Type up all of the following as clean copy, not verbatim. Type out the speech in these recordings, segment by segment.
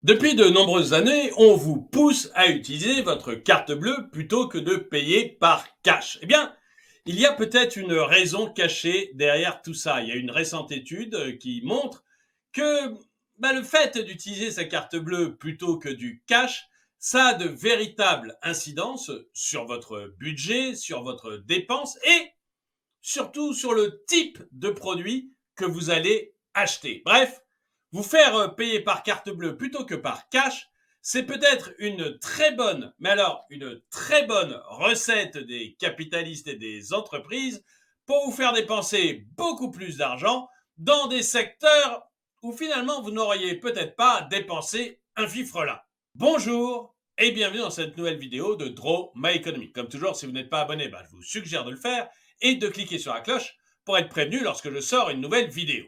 Depuis de nombreuses années, on vous pousse à utiliser votre carte bleue plutôt que de payer par cash. Eh bien, il y a peut-être une raison cachée derrière tout ça. Il y a une récente étude qui montre que le fait d'utiliser sa carte bleue plutôt que du cash, ça a de véritables incidences sur votre budget, sur votre dépense et surtout sur le type de produit que vous allez acheter. Bref, vous faire payer par carte bleue plutôt que par cash, c'est peut-être une très bonne, mais alors une très bonne recette des capitalistes et des entreprises pour vous faire dépenser beaucoup plus d'argent dans des secteurs où finalement vous n'auriez peut-être pas dépensé un fifrelin. Bonjour et bienvenue dans cette nouvelle vidéo de Draw My Economy. Comme toujours, si vous n'êtes pas abonné, je vous suggère de le faire et de cliquer sur la cloche pour être prévenu lorsque je sors une nouvelle vidéo.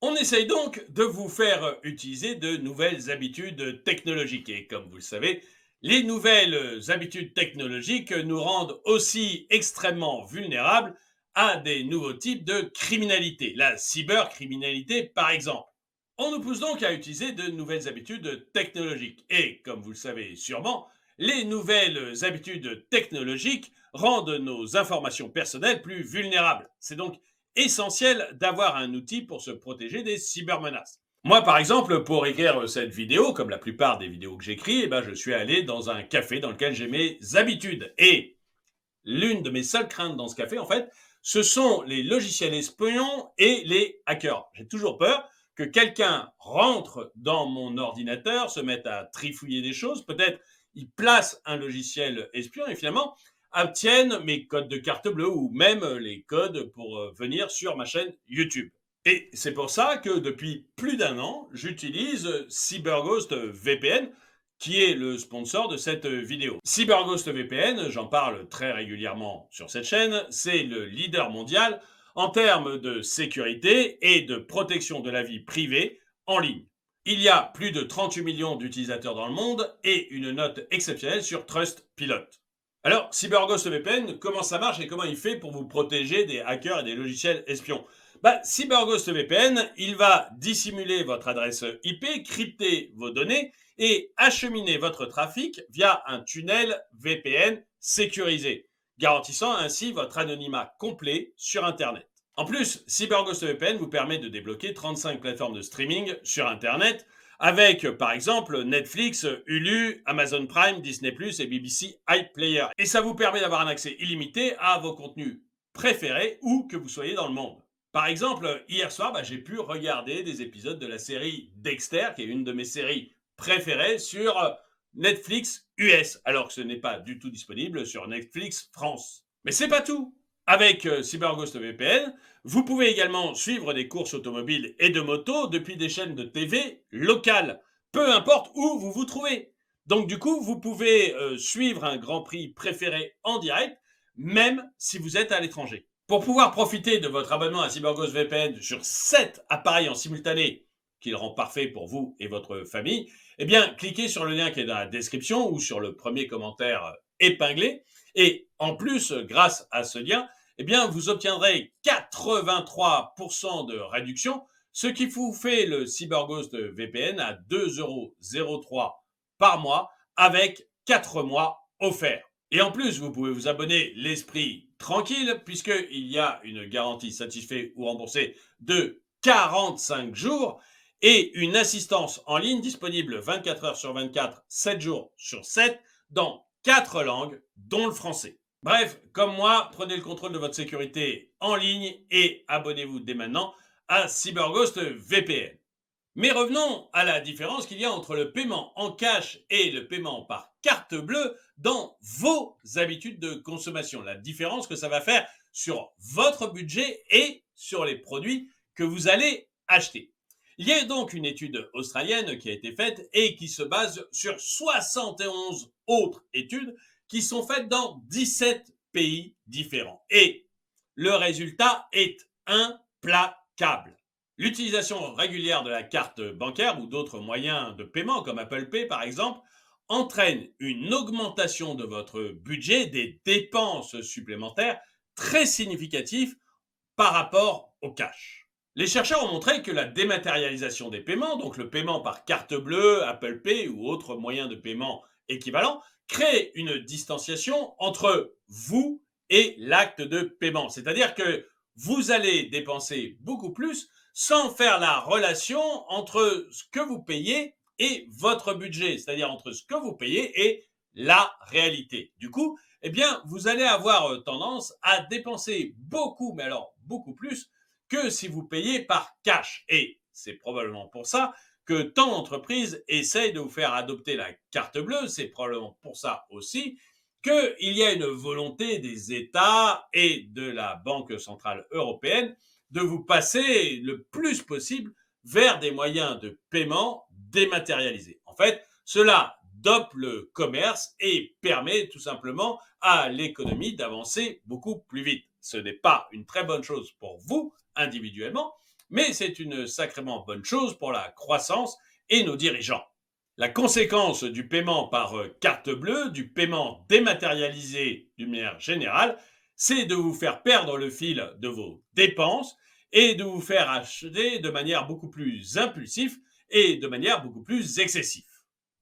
On essaye donc de vous faire utiliser de nouvelles habitudes technologiques. Et comme vous le savez, les nouvelles habitudes technologiques nous rendent aussi extrêmement vulnérables à des nouveaux types de criminalité, la cybercriminalité par exemple. On nous pousse donc à utiliser de nouvelles habitudes technologiques. Et comme vous le savez sûrement, les nouvelles habitudes technologiques rendent nos informations personnelles plus vulnérables. C'est donc essentiel d'avoir un outil pour se protéger des cybermenaces. Moi, par exemple, pour écrire cette vidéo, comme la plupart des vidéos que j'écris, je suis allé dans un café dans lequel j'ai mes habitudes. Et l'une de mes seules craintes dans ce café, en fait, ce sont les logiciels espions et les hackers. J'ai toujours peur que quelqu'un rentre dans mon ordinateur, se mette à trifouiller des choses, peut-être il place un logiciel espion et finalement obtienne mes codes de carte bleue ou même les codes pour venir sur ma chaîne YouTube. Et c'est pour ça que depuis plus d'un an, j'utilise CyberGhost VPN, qui est le sponsor de cette vidéo. CyberGhost VPN, j'en parle très régulièrement sur cette chaîne, c'est le leader mondial en termes de sécurité et de protection de la vie privée en ligne. Il y a plus de 38 millions d'utilisateurs dans le monde et une note exceptionnelle sur Trustpilot. Alors, CyberGhost VPN, comment ça marche et comment il fait pour vous protéger des hackers et des logiciels espions? CyberGhost VPN, il va dissimuler votre adresse IP, crypter vos données et acheminer votre trafic via un tunnel VPN sécurisé, garantissant ainsi votre anonymat complet sur Internet. En plus, CyberGhost VPN vous permet de débloquer 35 plateformes de streaming sur Internet avec, par exemple, Netflix, Hulu, Amazon Prime, Disney+, et BBC iPlayer. Et ça vous permet d'avoir un accès illimité à vos contenus préférés où que vous soyez dans le monde. Par exemple, hier soir, j'ai pu regarder des épisodes de la série Dexter, qui est une de mes séries préférées, sur Netflix US, alors que ce n'est pas du tout disponible sur Netflix France. Mais c'est pas tout. Avec CyberGhost VPN, vous pouvez également suivre des courses automobiles et de motos depuis des chaînes de TV locales, peu importe où vous vous trouvez. Donc du coup, vous pouvez suivre un Grand Prix préféré en direct, même si vous êtes à l'étranger. Pour pouvoir profiter de votre abonnement à CyberGhost VPN sur 7 appareils en simultané, qui le rend parfait pour vous et votre famille, cliquez sur le lien qui est dans la description ou sur le premier commentaire épinglé. Et en plus, grâce à ce lien, vous obtiendrez 83% de réduction, ce qui vous fait le CyberGhost VPN à 2,03 € par mois avec 4 mois offerts. Et en plus, vous pouvez vous abonner l'esprit tranquille puisqu'il y a une garantie satisfait ou remboursée de 45 jours et une assistance en ligne disponible 24 heures sur 24, 7 jours sur 7 dans 4 langues, dont le français. Bref, comme moi, prenez le contrôle de votre sécurité en ligne et abonnez-vous dès maintenant à CyberGhost VPN. Mais revenons à la différence qu'il y a entre le paiement en cash et le paiement par carte bleue dans vos habitudes de consommation. La différence que ça va faire sur votre budget et sur les produits que vous allez acheter. Il y a donc une étude australienne qui a été faite et qui se base sur 71 autres études qui sont faites dans 17 pays différents. Et le résultat est implacable. L'utilisation régulière de la carte bancaire ou d'autres moyens de paiement comme Apple Pay par exemple entraîne une augmentation de votre budget, des dépenses supplémentaires très significatives par rapport au cash. Les chercheurs ont montré que la dématérialisation des paiements, donc le paiement par carte bleue, Apple Pay ou autre moyen de paiement équivalent, crée une distanciation entre vous et l'acte de paiement. C'est-à-dire que vous allez dépenser beaucoup plus sans faire la relation entre ce que vous payez et votre budget, c'est-à-dire entre ce que vous payez et la réalité. Du coup, eh bien, vous allez avoir tendance à dépenser beaucoup, mais alors beaucoup plus que si vous payez par cash. Et c'est probablement pour ça que tant d'entreprises essayent de vous faire adopter la carte bleue. C'est probablement pour ça aussi qu'il y a une volonté des États et de la Banque centrale européenne de vous passer le plus possible vers des moyens de paiement dématérialisés. En fait, cela dope le commerce et permet tout simplement à l'économie d'avancer beaucoup plus vite. Ce n'est pas une très bonne chose pour vous individuellement, mais c'est une sacrément bonne chose pour la croissance et nos dirigeants. La conséquence du paiement par carte bleue, du paiement dématérialisé d'une manière générale, c'est de vous faire perdre le fil de vos dépenses et de vous faire acheter de manière beaucoup plus impulsive et de manière beaucoup plus excessive.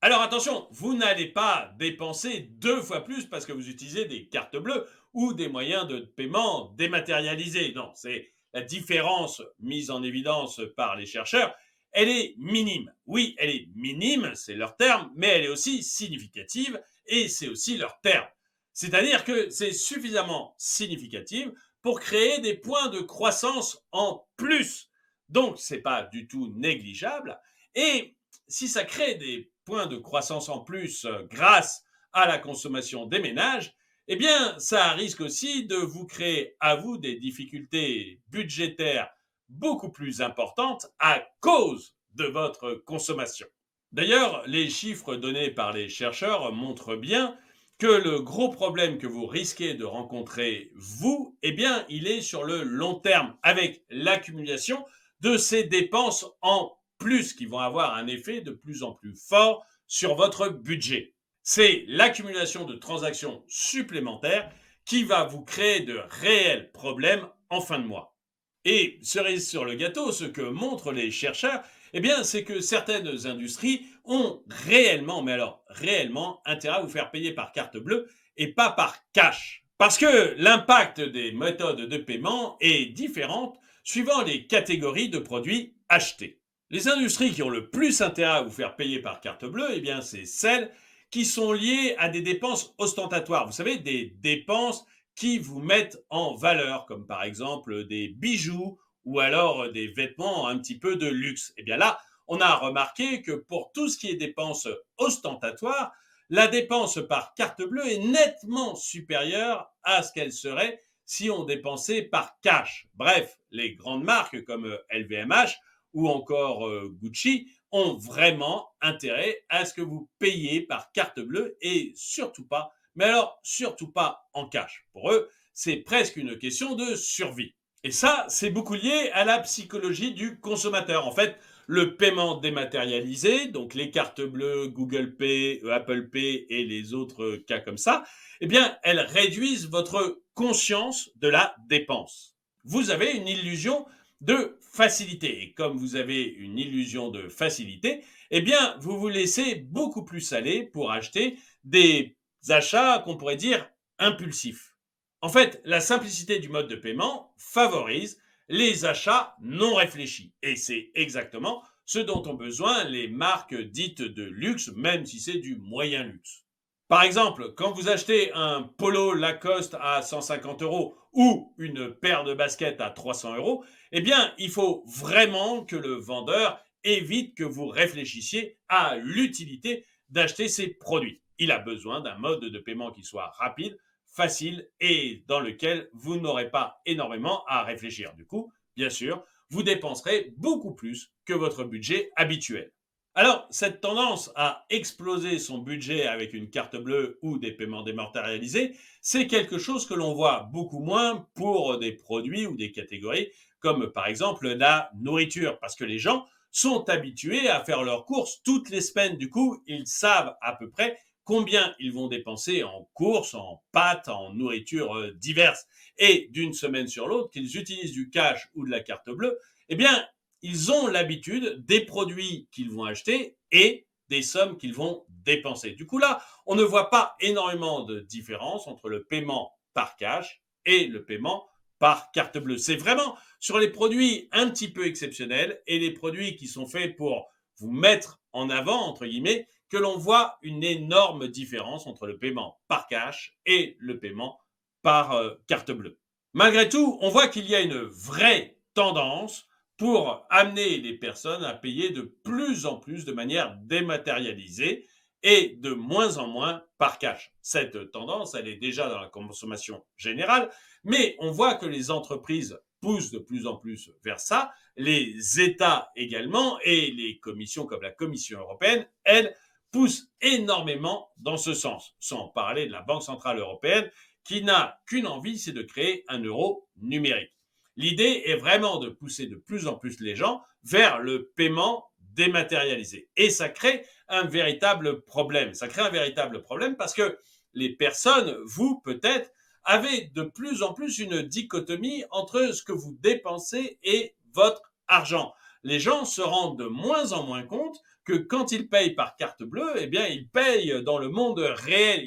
Alors attention, vous n'allez pas dépenser 2 fois plus parce que vous utilisez des cartes bleues ou des moyens de paiement dématérialisés. Non, c'est la différence mise en évidence par les chercheurs. Elle est minime. Oui, elle est minime, c'est leur terme, mais elle est aussi significative et c'est aussi leur terme. C'est-à-dire que c'est suffisamment significative pour créer des points de croissance en plus. Donc, ce n'est pas du tout négligeable. Et si ça crée des points de croissance en plus grâce à la consommation des ménages, eh bien, ça risque aussi de vous créer à vous des difficultés budgétaires beaucoup plus importantes à cause de votre consommation. D'ailleurs, les chiffres donnés par les chercheurs montrent bien que le gros problème que vous risquez de rencontrer, vous, eh bien, il est sur le long terme, avec l'accumulation de ces dépenses en plus qui vont avoir un effet de plus en plus fort sur votre budget. C'est l'accumulation de transactions supplémentaires qui va vous créer de réels problèmes en fin de mois. Et cerise sur le gâteau, ce que montrent les chercheurs, eh bien, c'est que certaines industries ont réellement, mais alors réellement, intérêt à vous faire payer par carte bleue et pas par cash. Parce que l'impact des méthodes de paiement est différent suivant les catégories de produits achetés. Les industries qui ont le plus intérêt à vous faire payer par carte bleue, eh bien, c'est celles qui sont liées à des dépenses ostentatoires. Vous savez, des dépenses qui vous mettent en valeur, comme par exemple des bijoux ou alors des vêtements un petit peu de luxe. Et bien là, on a remarqué que pour tout ce qui est dépenses ostentatoires, la dépense par carte bleue est nettement supérieure à ce qu'elle serait si on dépensait par cash. Bref, les grandes marques comme LVMH ou encore Gucci ont vraiment intérêt à ce que vous payiez par carte bleue et surtout pas, mais alors surtout pas en cash. Pour eux, c'est presque une question de survie. Et ça, c'est beaucoup lié à la psychologie du consommateur. En fait, le paiement dématérialisé, donc les cartes bleues, Google Pay, Apple Pay et les autres cas comme ça, eh bien, elles réduisent votre conscience de la dépense. Vous avez une illusion de facilité. Et comme vous avez une illusion de facilité, eh bien, vous vous laissez beaucoup plus aller pour acheter des achats qu'on pourrait dire impulsifs. En fait, la simplicité du mode de paiement favorise les achats non réfléchis. Et c'est exactement ce dont ont besoin les marques dites de luxe, même si c'est du moyen luxe. Par exemple, quand vous achetez un polo Lacoste à 150 euros ou une paire de baskets à 300 euros, eh bien, il faut vraiment que le vendeur évite que vous réfléchissiez à l'utilité d'acheter ces produits. Il a besoin d'un mode de paiement qui soit rapide, facile et dans lequel vous n'aurez pas énormément à réfléchir. Du coup, bien sûr, vous dépenserez beaucoup plus que votre budget habituel. Alors, cette tendance à exploser son budget avec une carte bleue ou des paiements dématérialisés, c'est quelque chose que l'on voit beaucoup moins pour des produits ou des catégories comme par exemple la nourriture, parce que les gens sont habitués à faire leurs courses toutes les semaines. Du coup, ils savent à peu près combien ils vont dépenser en courses, en pâtes, en nourriture diverses. Et d'une semaine sur l'autre, qu'ils utilisent du cash ou de la carte bleue, eh bien, ils ont l'habitude des produits qu'ils vont acheter et des sommes qu'ils vont dépenser. Du coup, là, on ne voit pas énormément de différence entre le paiement par cash et le paiement par carte bleue. C'est vraiment sur les produits un petit peu exceptionnels et les produits qui sont faits pour vous mettre en avant, entre guillemets, que l'on voit une énorme différence entre le paiement par cash et le paiement par carte bleue. Malgré tout, on voit qu'il y a une vraie tendance pour amener les personnes à payer de plus en plus de manière dématérialisée et de moins en moins par cash. Cette tendance, elle est déjà dans la consommation générale, mais on voit que les entreprises poussent de plus en plus vers ça, les États également, et les commissions comme la Commission européenne, elles, poussent énormément dans ce sens, sans parler de la Banque centrale européenne, qui n'a qu'une envie, c'est de créer un euro numérique. L'idée est vraiment de pousser de plus en plus les gens vers le paiement dématérialisé. Et ça crée un véritable problème. Ça crée un véritable problème parce que les personnes, vous peut-être, avez de plus en plus une dichotomie entre ce que vous dépensez et votre argent. Les gens se rendent de moins en moins compte que quand ils payent par carte bleue, eh bien, ils payent dans le monde réel.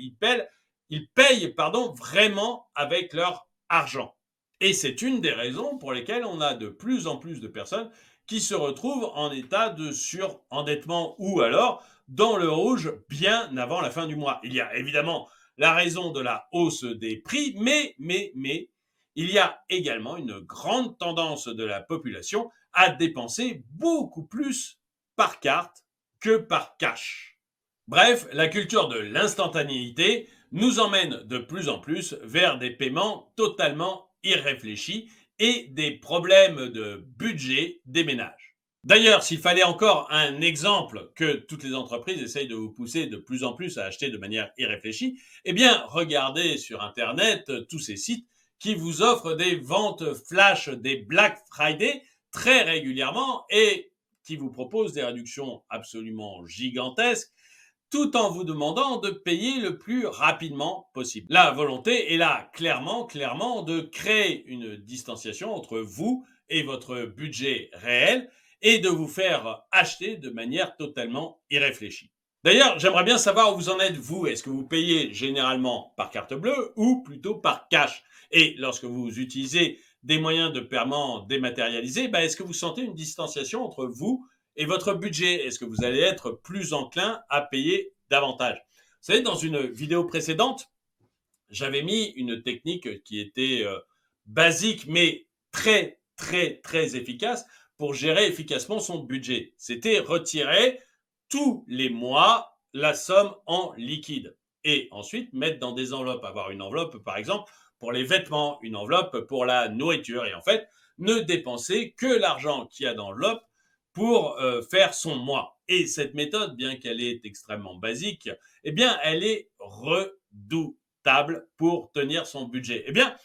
Ils payent vraiment avec leur argent. Et c'est une des raisons pour lesquelles on a de plus en plus de personnes qui se retrouvent en état de surendettement ou alors dans le rouge bien avant la fin du mois. Il y a évidemment la raison de la hausse des prix, mais il y a également une grande tendance de la population à dépenser beaucoup plus par carte que par cash. Bref, la culture de l'instantanéité nous emmène de plus en plus vers des paiements totalement irréfléchis et des problèmes de budget des ménages. D'ailleurs, s'il fallait encore un exemple que toutes les entreprises essayent de vous pousser de plus en plus à acheter de manière irréfléchie, eh bien, regardez sur Internet tous ces sites qui vous offrent des ventes flash, des Black Friday très régulièrement et qui vous proposent des réductions absolument gigantesques tout en vous demandant de payer le plus rapidement possible. La volonté est là, clairement, de créer une distanciation entre vous et votre budget réel et de vous faire acheter de manière totalement irréfléchie. D'ailleurs, j'aimerais bien savoir où vous en êtes, vous. Est-ce que vous payez généralement par carte bleue ou plutôt par cash? Et lorsque vous utilisez des moyens de paiement dématérialisés, est-ce que vous sentez une distanciation entre vous et votre budget? Est-ce que vous allez être plus enclin à payer davantage? Vous savez, dans une vidéo précédente, j'avais mis une technique qui était basique, mais très efficace pour gérer efficacement son budget. C'était retirer tous les mois la somme en liquide et ensuite mettre dans des enveloppes. Avoir une enveloppe, par exemple, pour les vêtements, une enveloppe pour la nourriture et en fait, ne dépenser que l'argent qu'il y a dans l'enveloppe pour faire son mois. Et cette méthode, bien qu'elle est extrêmement basique, eh bien, elle est redoutable pour tenir son budget. Eh bien,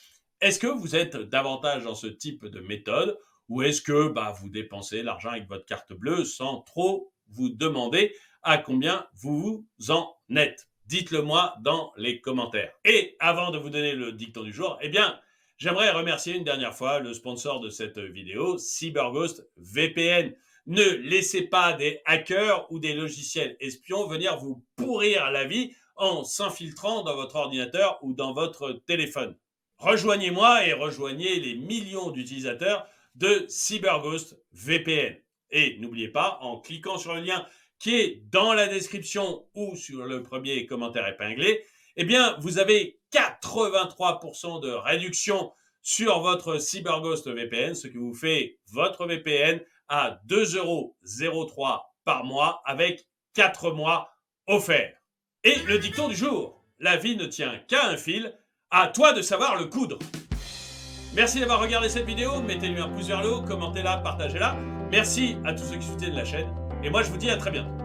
est-ce que vous êtes davantage dans ce type de méthode ou est-ce que vous dépensez l'argent avec votre carte bleue sans trop vous demander à combien vous en êtes? Dites-le moi dans les commentaires. Et avant de vous donner le dicton du jour, eh bien, j'aimerais remercier une dernière fois le sponsor de cette vidéo, CyberGhost VPN. Ne laissez pas des hackers ou des logiciels espions venir vous pourrir la vie en s'infiltrant dans votre ordinateur ou dans votre téléphone. Rejoignez-moi et rejoignez les millions d'utilisateurs de CyberGhost VPN. Et n'oubliez pas, en cliquant sur le lien qui est dans la description ou sur le premier commentaire épinglé, eh bien, vous avez 83% de réduction sur votre CyberGhost VPN, ce qui vous fait votre VPN à 2,03 € par mois avec 4 mois offerts. Et le dicton du jour, la vie ne tient qu'à un fil, à toi de savoir le coudre. Merci d'avoir regardé cette vidéo, mettez-lui un pouce vers le haut, commentez-la, partagez-la. Merci à tous ceux qui soutiennent la chaîne et moi je vous dis à très bientôt.